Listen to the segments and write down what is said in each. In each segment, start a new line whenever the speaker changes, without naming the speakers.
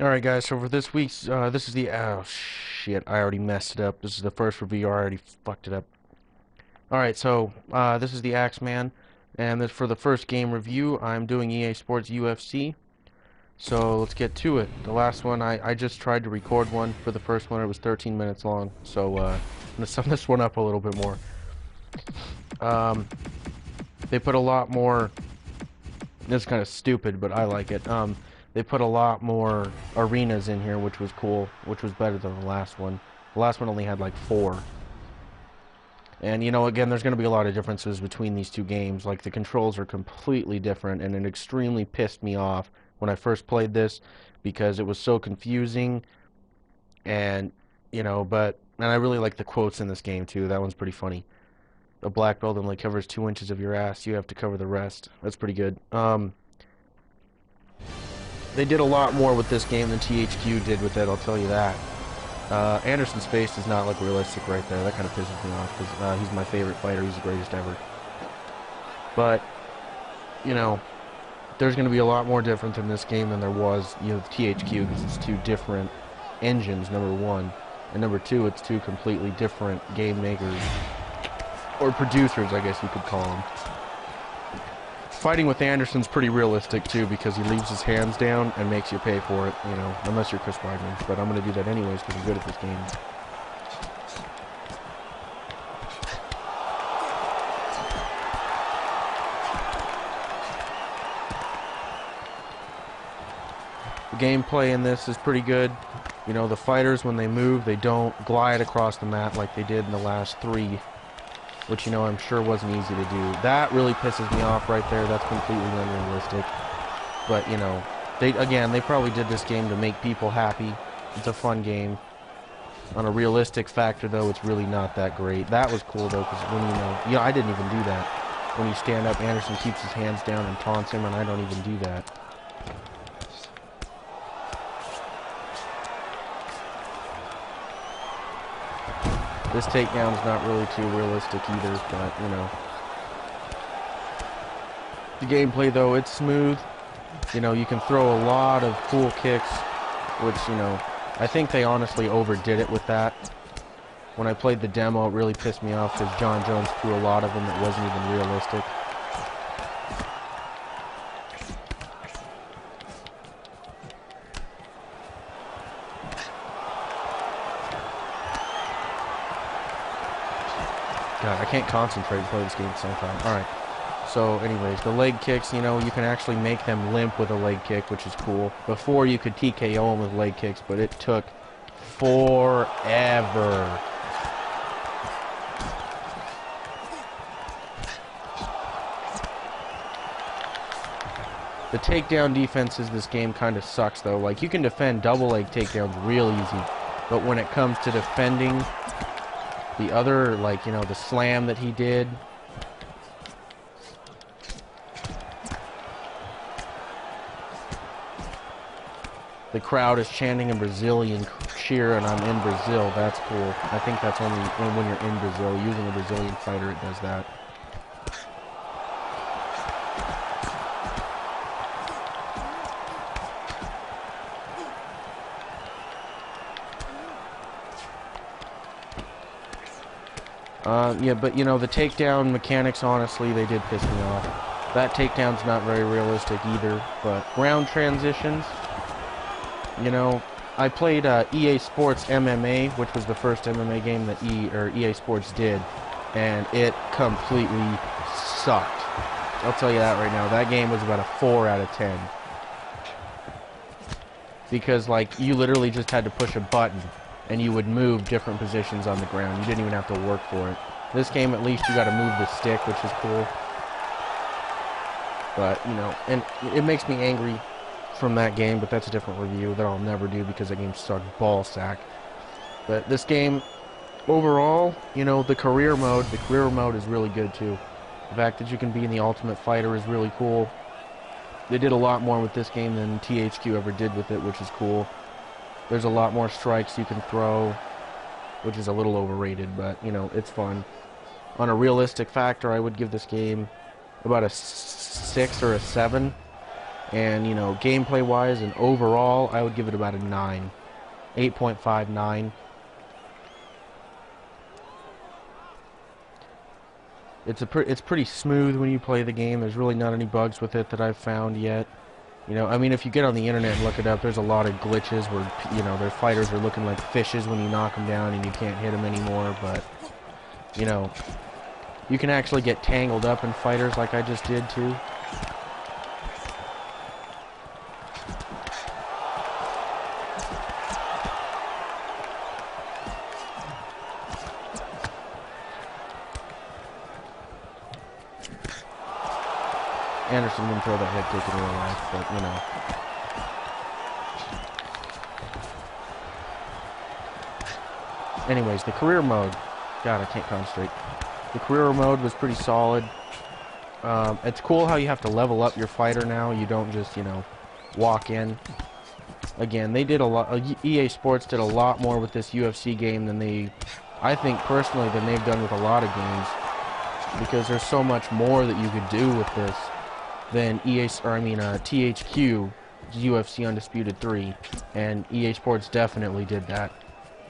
Alright guys, so for this week's, this is the, oh shit, I already messed it up. This is the first review, I already fucked it up. Alright, so, this is the Axeman, and this, for the first game review, I'm doing EA Sports UFC. So, let's get to it. The last one, I just tried to record one. For the first one, it was 13 minutes long, so, I'm gonna sum this one up a little bit more. They put a lot more, this is kind of stupid, but I like it, they put a lot more arenas in here, which was cool, which was better than the last one. The last one only had like 4. And, you know, again, there's going to be a lot of differences between these two games. Like, the controls are completely different, and it extremely pissed me off when I first played this because it was so confusing. And, you know, and I really like the quotes in this game, too. That one's pretty funny. A black belt only covers 2 inches of your ass. You have to cover the rest. That's pretty good. They did a lot more with this game than THQ did with it, I'll tell you that. Anderson's face does not look realistic right there. That kind of pisses me off, because he's my favorite fighter. He's the greatest ever. But, you know, there's going to be a lot more different in this game than there was, you know, with THQ, because it's 2 different engines, number 1. And number 2, it's 2 completely different game makers. Or producers, I guess you could call them. Fighting with Anderson's pretty realistic, too, because he leaves his hands down and makes you pay for it, you know, unless you're Chris Weidman. But I'm going to do that anyways because I'm good at this game. The gameplay in this is pretty good. You know, the fighters, when they move, they don't glide across the mat like they did in the last 3. Which, you know, I'm sure wasn't easy to do. That really pisses me off right there. That's completely unrealistic. But, you know, they probably did this game to make people happy. It's a fun game. On a realistic factor, though, it's really not that great. That was cool, though, because when you know, I didn't even do that. When you stand up, Anderson keeps his hands down and taunts him, and I don't even do that. This takedown's not really too realistic either, but, you know. The gameplay, though, it's smooth. You know, you can throw a lot of cool kicks, which, you know, I think they honestly overdid it with that. When I played the demo, it really pissed me off because John Jones threw a lot of them that wasn't even realistic. God, I can't concentrate and play this game at the same time. Alright. So, anyways, the leg kicks, you know, you can actually make them limp with a leg kick, which is cool. Before, you could TKO them with leg kicks, but it took forever. The takedown defenses this game kind of sucks, though. Like, you can defend double leg takedowns real easy, but when it comes to defending the other, like, you know, the slam that he did. The crowd is chanting a Brazilian cheer, and I'm in Brazil. That's cool. I think that's only when you're in Brazil. Using a Brazilian fighter, it does that. Yeah, but, you know, the takedown mechanics, honestly, they did piss me off. That takedown's not very realistic either, but ground transitions, you know, I played EA Sports MMA, which was the first MMA game that EA Sports did, and it completely sucked. I'll tell you that right now. That game was about a 4 out of 10. Because, like, you literally just had to push a button, and you would move different positions on the ground. You didn't even have to work for it. This game, at least, you got to move the stick, which is cool. But, you know, and it makes me angry from that game, but that's a different review that I'll never do because that game sucked ball sack. But this game, overall, you know, the career mode is really good, too. The fact that you can be in the Ultimate Fighter is really cool. They did a lot more with this game than THQ ever did with it, which is cool. There's a lot more strikes you can throw, which is a little overrated, but, you know, it's fun. On a realistic factor, I would give this game about a 6 or a 7. And, you know, gameplay-wise and overall, I would give it about a 9. 8.59. It's pretty smooth when you play the game. There's really not any bugs with it that I've found yet. You know, I mean, if you get on the internet and look it up, there's a lot of glitches where, you know, their fighters are looking like fishes when you knock them down and you can't hit them anymore, but, you know, you can actually get tangled up in fighters like I just did, too. Anderson didn't throw that head kick in real life, but, you know. Anyways, the career mode. God, I can't concentrate. The career mode was pretty solid. It's cool how you have to level up your fighter now. You don't just, you know, walk in. Again, they did a lot. EA Sports did a lot more with this UFC game than I think personally, than they've done with a lot of games. Because there's so much more that you could do with this than THQ UFC Undisputed 3, and EA Sports definitely did that.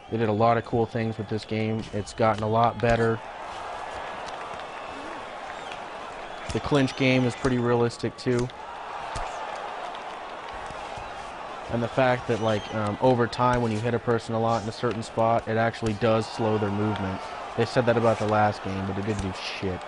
They did a lot of cool things with this game. It's gotten a lot better. The clinch game is pretty realistic too. And the fact that, like, over time when you hit a person a lot in a certain spot, it actually does slow their movement. They said that about the last game, but it didn't do shit.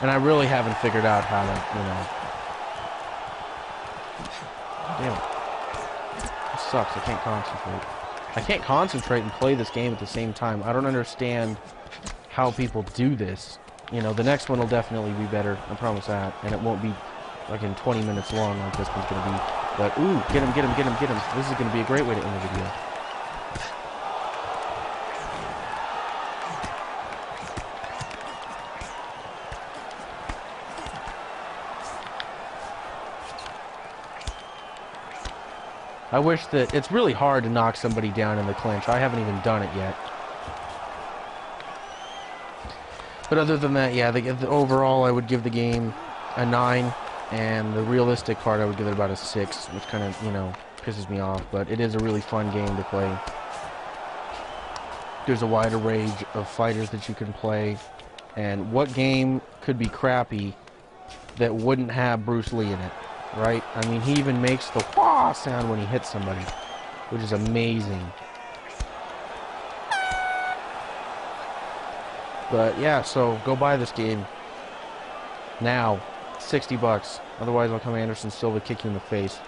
And I really haven't figured out how to, you know... Damn it. This sucks. I can't concentrate. I can't concentrate and play this game at the same time. I don't understand how people do this. You know, the next one will definitely be better. I promise that. And it won't be, like, in 20 minutes long like this one's going to be. But, ooh, get him, get him, get him, get him. This is going to be a great way to end the video. I wish that... It's really hard to knock somebody down in the clinch. I haven't even done it yet. But other than that, yeah, the overall I would give the game a 9. And the realistic part I would give it about a 6, which kind of, you know, pisses me off. But it is a really fun game to play. There's a wider range of fighters that you can play. And what game could be crappy that wouldn't have Bruce Lee in it? Right? I mean, he even makes the wah sound when he hits somebody, which is amazing. But yeah, so go buy this game now. $60. Otherwise, I'll come Anderson Silva kick you in the face.